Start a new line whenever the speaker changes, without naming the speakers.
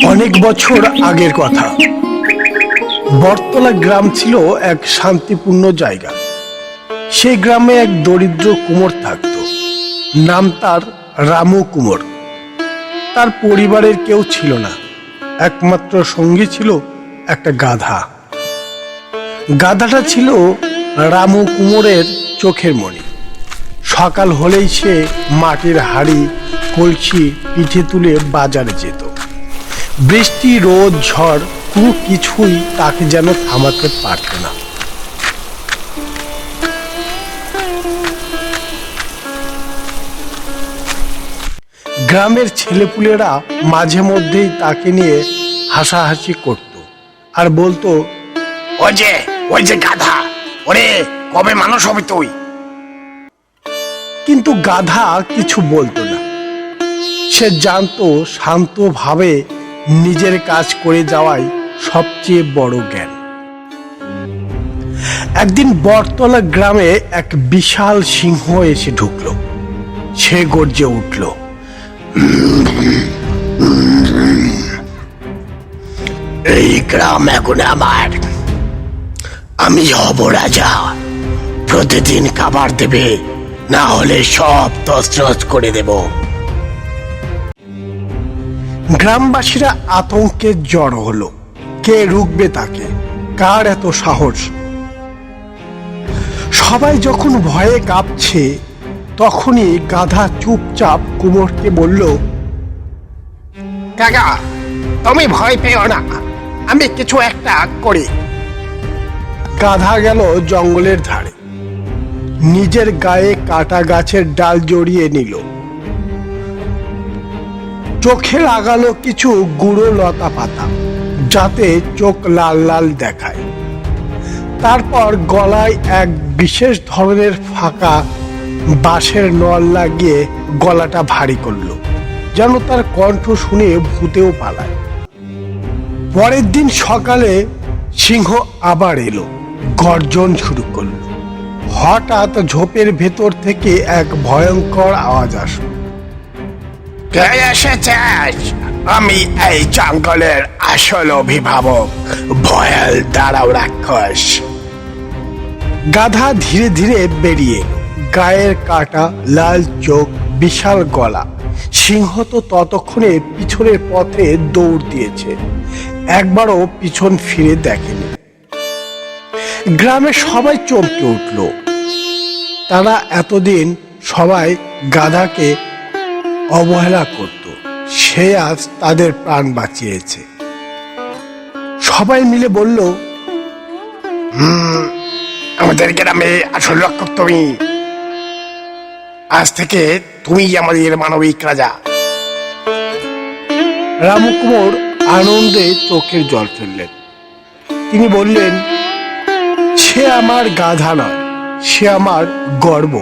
অনেক বছর আগের কথা। বটতলা গ্রাম ছিল এক শান্তিপূর্ণ জায়গা। সেই গ্রামে এক দরিদ্র কুমোর থাকত। নাম তার রামু কুমোর। তার পরিবারের কেউ ছিল না, একমাত্র সঙ্গী ছিল একটা গাধা। গাধাটা ছিল রামু কুমোরের চোখের মণি। সকাল হলেই সে মাটির হাঁড়ি কলসি পিঠে তুলে বাজারে যেত। বৃষ্টি রোদ ঝড় কোনো কিছুই তাকে যেন থামাতে পারত না। গ্রামের ছেলেপুলেরা মাঝে মধ্যেই তাকে নিয়ে হাসাহাসি করত আর বলতো,
ওই যে গাধা, ওরে কবে মানুষ হবে তুই?
কিন্তু গাধা কিছু বলতো না। সে জানতো শান্তভাবে নিজের কাজ করে যাওয়াই সবচেয়ে বড় জ্ঞান। একদিন বটতলা গ্রামে এক বিশাল সিংহ এসে ঢুকলো। সে গর্জে উঠল,
এই গ্রাম এখন আমার, আমি হব রাজা। প্রতিদিন খাবার দেবে, না হলে সব তছনছ করে দেব।
গ্রামবাসীরা আতঙ্কে জড়ো হলো। কে রুখবে তাকে? কার এত সাহস? সবাই যখন ভয়ে কাঁপছে, তখনই গাধা চুপচাপ কুমোরকে বলল,
কাকা, তুমি ভয় পেও না, আমি কিছু একটা করি।
গাধা গেল জঙ্গলের ধারে। নিজের গায়ে কাটা গাছের ডাল জড়িয়ে নিল। চোখে লাগালো কিছু গুঁড়ো লতা পাতা, যাতে চোখ লাল লাল দেখায়। তারপর গলায় এক বিশেষ ধরনের ফাঁকা বাঁশের নল লাগিয়ে গলাটা ভারী করলো, যেন তার কণ্ঠ শুনে ভূতেও পালায়। পরের দিন সকালে সিংহ আবার এলো, গর্জন শুরু করলো। হঠাৎ ঝোপের ভেতর থেকে এক ভয়ঙ্কর আওয়াজ আসলো,
কে এসেছিস? আমি এই জঙ্গলের আসল অভিভাবক, ভয়াল দাঁড়াও রাক্ষস।
গাধা ধীরে ধীরে বেরিয়ে এলো। গায়ের কাটা, লাল চোখ, বিশাল গলা। সিংহ তো ততক্ষণে পিছনের পথে দৌড় দিয়েছে, একবারও পিছন ফিরে দেখেনি। গ্রামের সবাই চমকে উঠল। তারা এতদিন সবাই গাধাকে অবহেলা করত, সে আজ তাদের প্রাণ বাঁচিয়েছে। সবাই মিলে বলল,
আমাদের গ্রামে আসল রক্ষক তুমি। আজ থেকে তুমি আমাদের মানবিক রাজা।
রামু কুমোর আনন্দে চোখের জল ফেললেন। তিনি বললেন, সে আমার গাধা নয়, সে আমার গর্ব।